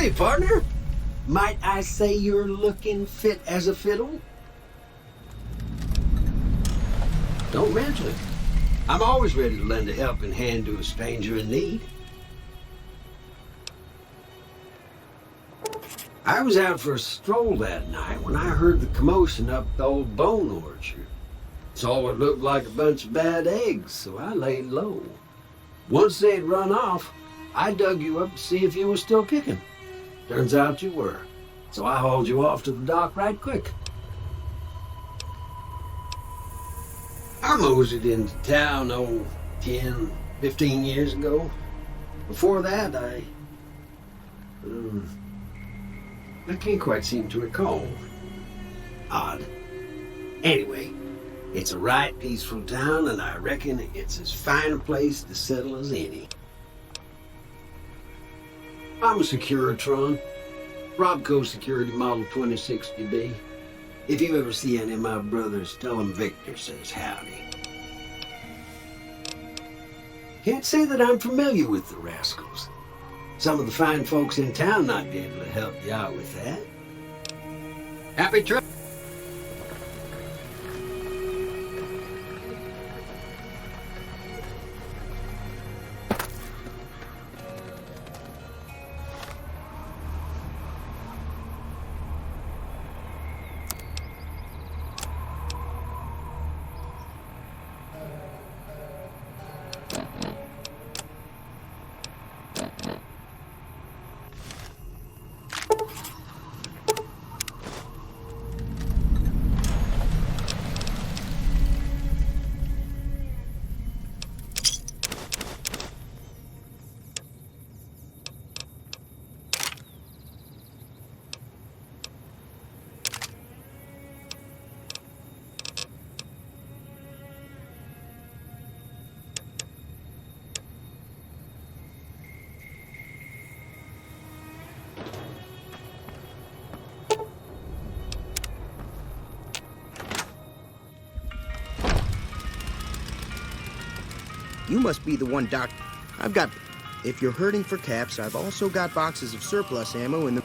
Howdy, partner. Might I say you're looking fit as a fiddle? Don't mention it. I'm always ready to lend a helping hand to a stranger in need. I was out for a stroll that night when I heard the commotion up the old bone orchard. Saw what looked like a bunch of bad eggs, so I laid low. Once they'd run off, I dug you up to see if you were still kicking. Turns out you were, so I hauled you off to the dock right quick. I moseyed into town, 10, 15 years ago. Before that, I can't quite seem to recall. Odd. Anyway, it's a right peaceful town, and I reckon it's as fine a place to settle as any. I'm a Securitron. Robco Security Model 2060B. If you ever see any of my brothers, tell them Victor says howdy. Can't say that I'm familiar with the rascals. Some of the fine folks in town might be able to help you out with that. Happy trip. You must be the one, Doc. If you're hurting for caps, I've also got boxes of surplus ammo in the...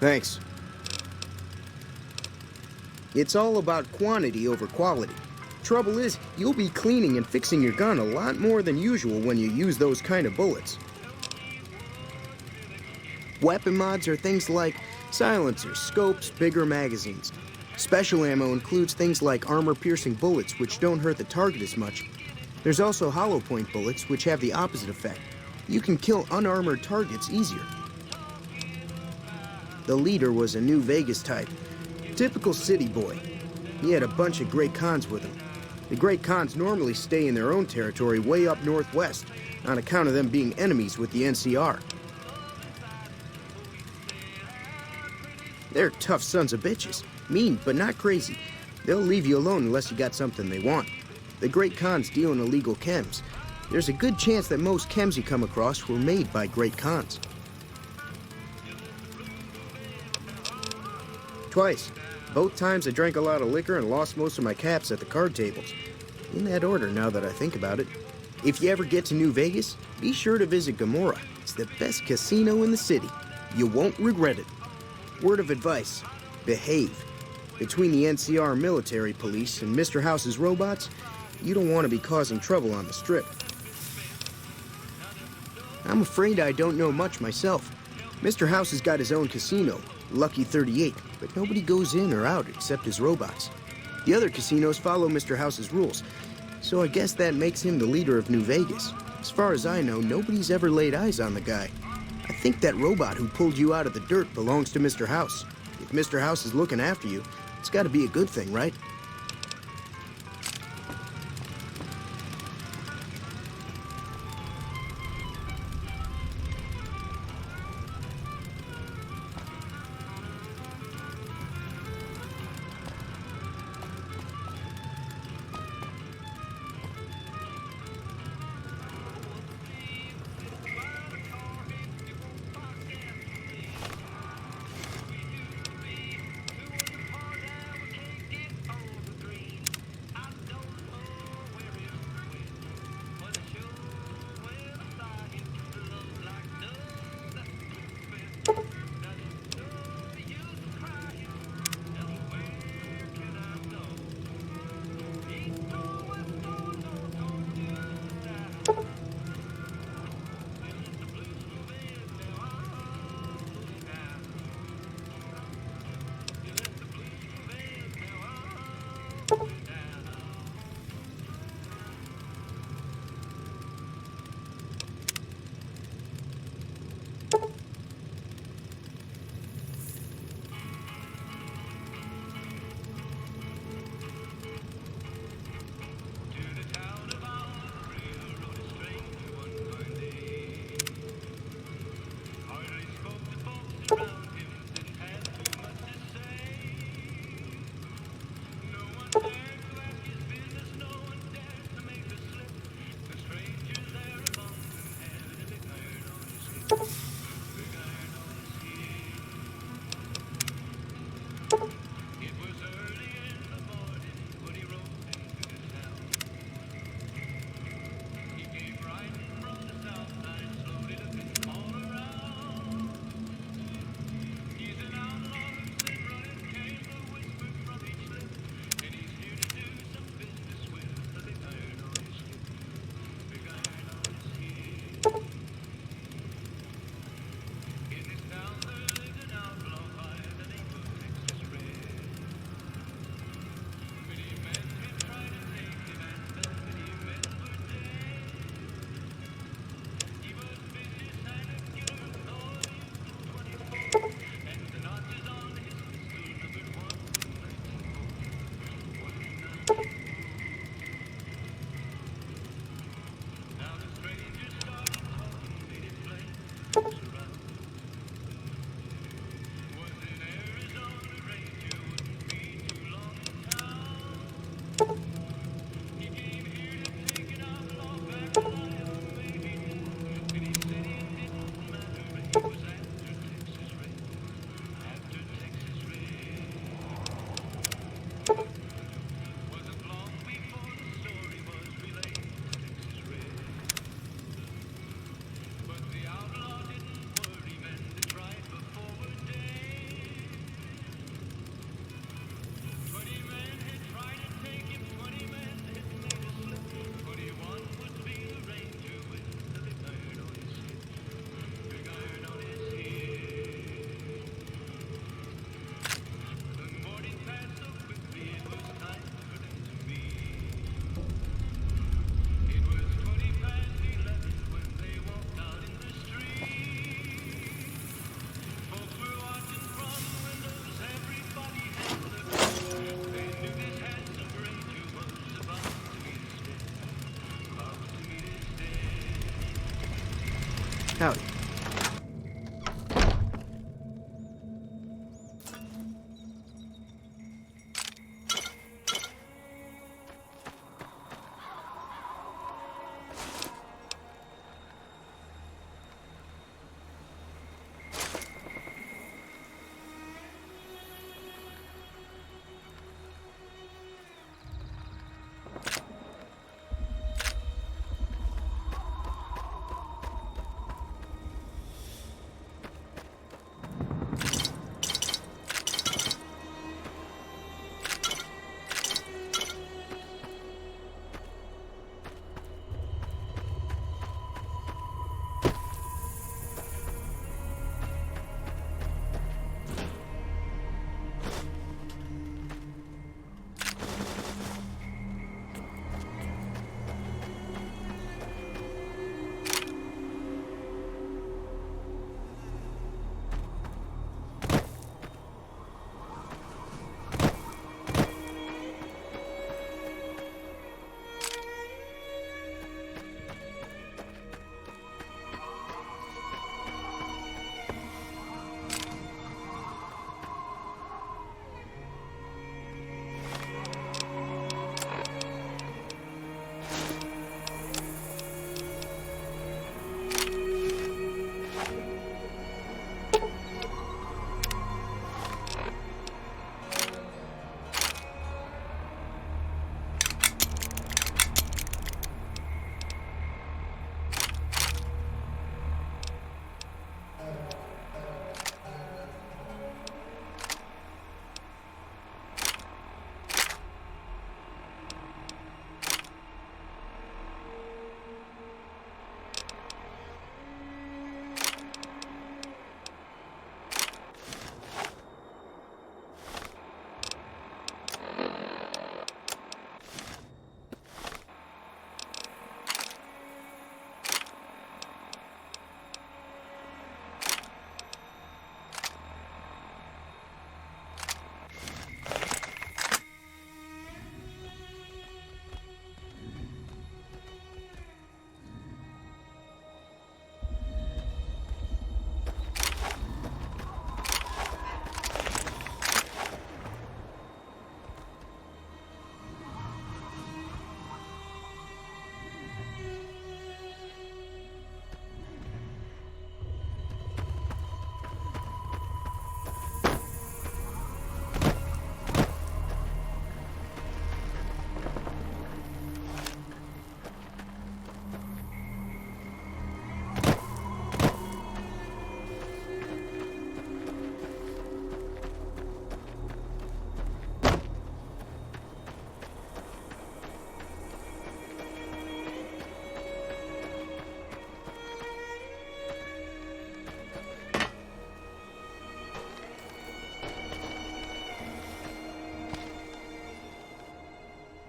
Thanks. It's all about quantity over quality. Trouble is, you'll be cleaning and fixing your gun a lot more than usual when you use those kind of bullets. Weapon mods are things like silencers, scopes, bigger magazines. Special ammo includes things like armor-piercing bullets, which don't hurt the target as much. There's also hollow point bullets, which have the opposite effect. You can kill unarmored targets easier. The leader was a New Vegas type. Typical city boy. He had a bunch of Great Khans with him. The Great Khans normally stay in their own territory way up northwest, on account of them being enemies with the NCR. They're tough sons of bitches. Mean, but not crazy. They'll leave you alone unless you got something they want. The Great Khans deal in illegal chems. There's a good chance that most chems you come across were made by Great Khans. Twice. Both times I drank a lot of liquor and lost most of my caps at the card tables. In that order, now that I think about it. If you ever get to New Vegas, be sure to visit Gomorrah. It's the best casino in the city. You won't regret it. Word of advice, behave. Between the NCR military police and Mr. House's robots, you don't want to be causing trouble on the Strip. I'm afraid I don't know much myself. Mr. House has got his own casino, Lucky 38, but nobody goes in or out except his robots. The other casinos follow Mr. House's rules, so I guess that makes him the leader of New Vegas. As far as I know, nobody's ever laid eyes on the guy. I think that robot who pulled you out of the dirt belongs to Mr. House. If Mr. House is looking after you, it's got to be a good thing, right? Howdy.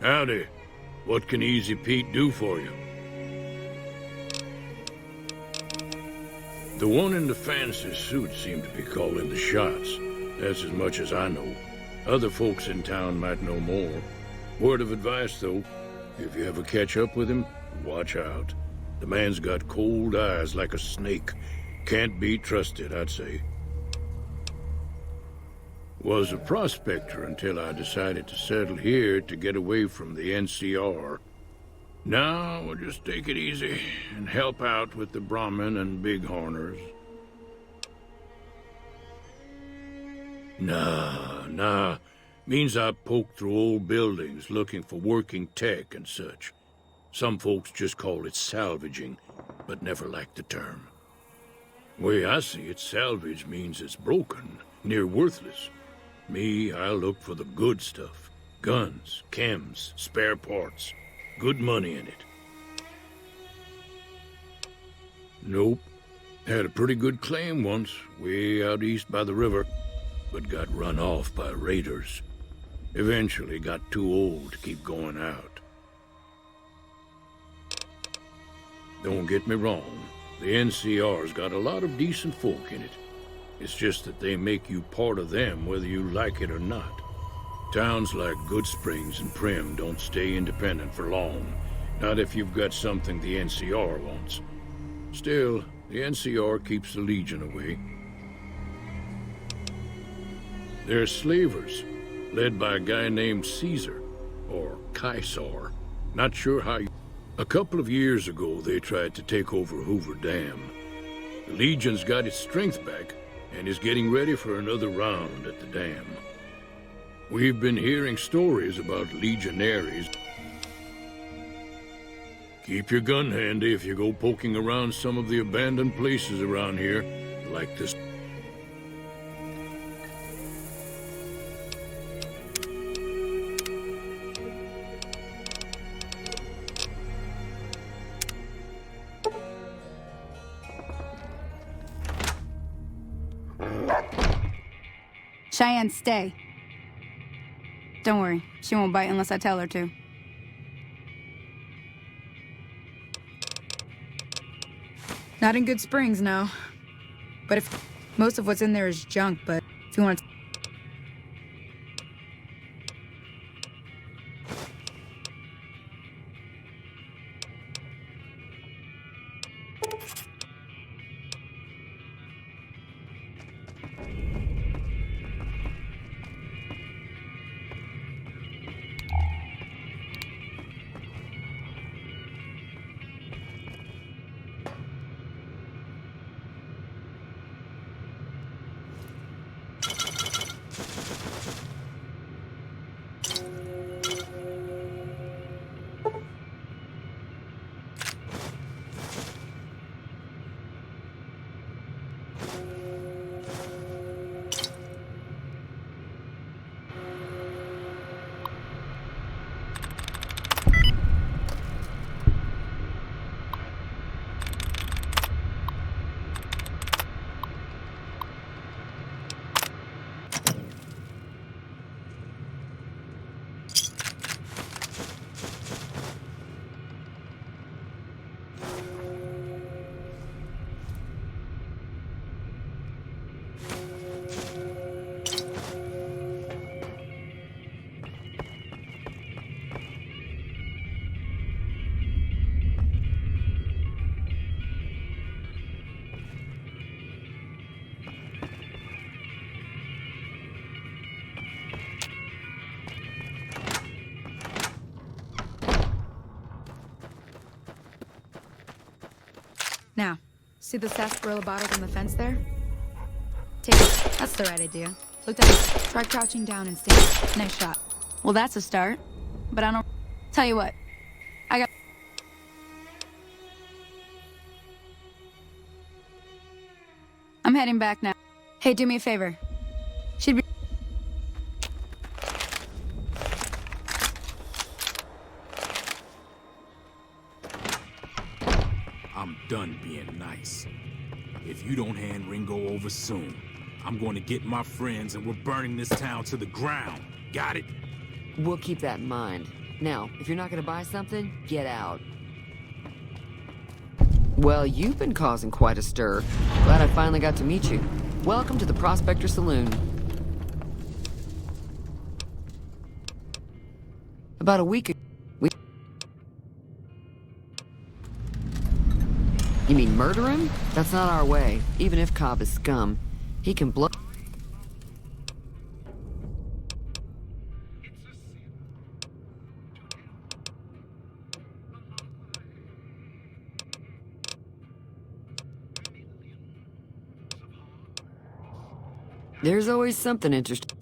Howdy. What can Easy Pete do for you? The one in the fancy suit seemed to be calling the shots. That's as much as I know. Other folks in town might know more. Word of advice, though. If you ever catch up with him, watch out. The man's got cold eyes like a snake. Can't be trusted, I'd say. Was a prospector until I decided to settle here to get away from the NCR. Now we'll just take it easy and help out with the Brahmin and Bighorners. Nah. Means I poke through old buildings looking for working tech and such. Some folks just call it salvaging, but never liked the term. Way I see it, salvage means it's broken, near worthless. Me, I look for the good stuff. Guns, chems, spare parts. Good money in it. Nope. Had a pretty good claim once, way out east by the river, but got run off by raiders. Eventually got too old to keep going out. Don't get me wrong, the NCR's got a lot of decent folk in it. It's just that they make you part of them whether you like it or not. Towns like Goodsprings and Primm don't stay independent for long. Not if you've got something the NCR wants. Still, The NCR keeps the Legion away. They're slavers, led by a guy named Caesar, or Caesar. Not sure how. A couple of years ago, they tried to take over Hoover Dam. The Legion's got its strength back, and is getting ready for another round at the dam. We've been hearing stories about legionaries. Keep your gun handy if you go poking around some of the abandoned places around here, like this. Cheyenne, stay. Don't worry, she won't bite unless I tell her to. Not in Good Springs, no. But if most of what's in there is junk, but if you want to... Now, see the sarsaparilla bottles on the fence there? Take it. That's the right idea. Look down. Try crouching down and stand. Nice shot. Well, that's a start. But I don't... Tell you what. I'm heading back now. Hey, do me a favor. She'd be... I'm done being nice. If you don't hand Ringo over soon, I'm going to get my friends and we're burning this town to the ground. Got it? We'll keep that in mind. Now, if you're not gonna buy something, get out. Well, you've been causing quite a stir. Glad I finally got to meet you. Welcome to the Prospector Saloon. About a week ago, You mean murder him? That's not our way. Even if Cobb is scum, he can blow... There's always something interesting.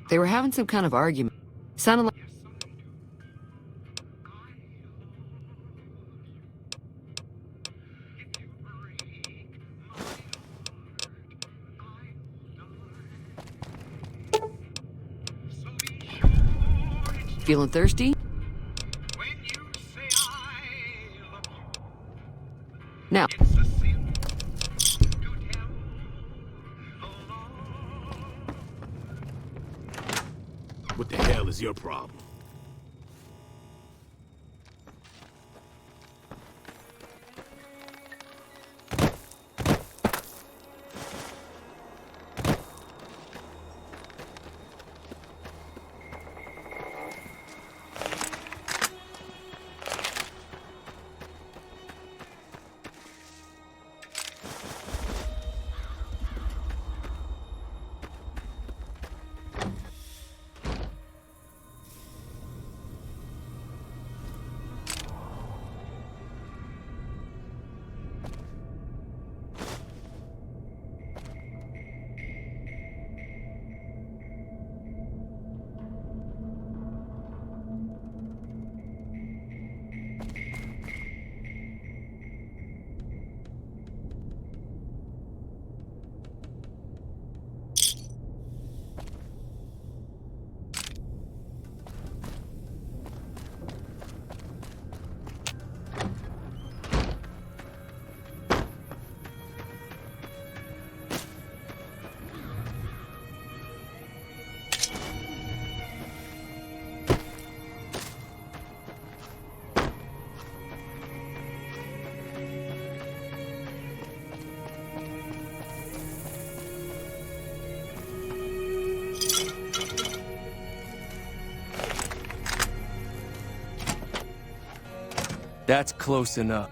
They were having some kind of argument. Sounded like... Feeling thirsty? Now. What the hell is your problem? That's close enough.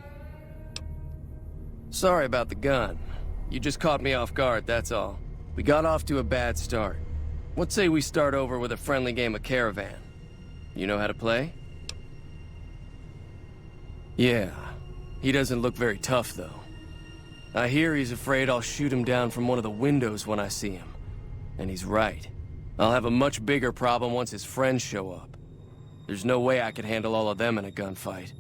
Sorry about the gun. You just caught me off guard, that's all. We got off to a bad start. Let's say we start over with a friendly game of Caravan. You know how to play? Yeah. He doesn't look very tough, though. I hear he's afraid I'll shoot him down from one of the windows when I see him. And he's right. I'll have a much bigger problem once his friends show up. There's no way I could handle all of them in a gunfight.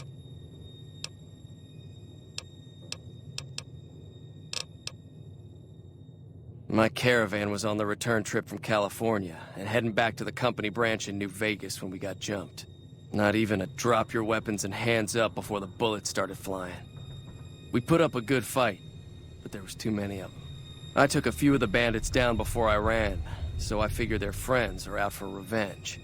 My Caravan was on the return trip from California and heading back to the company branch in New Vegas when we got jumped. Not even a drop your weapons and hands up before the bullets started flying. We put up a good fight, but there was too many of them. I took a few of the bandits down before I ran, so I figure their friends are out for revenge.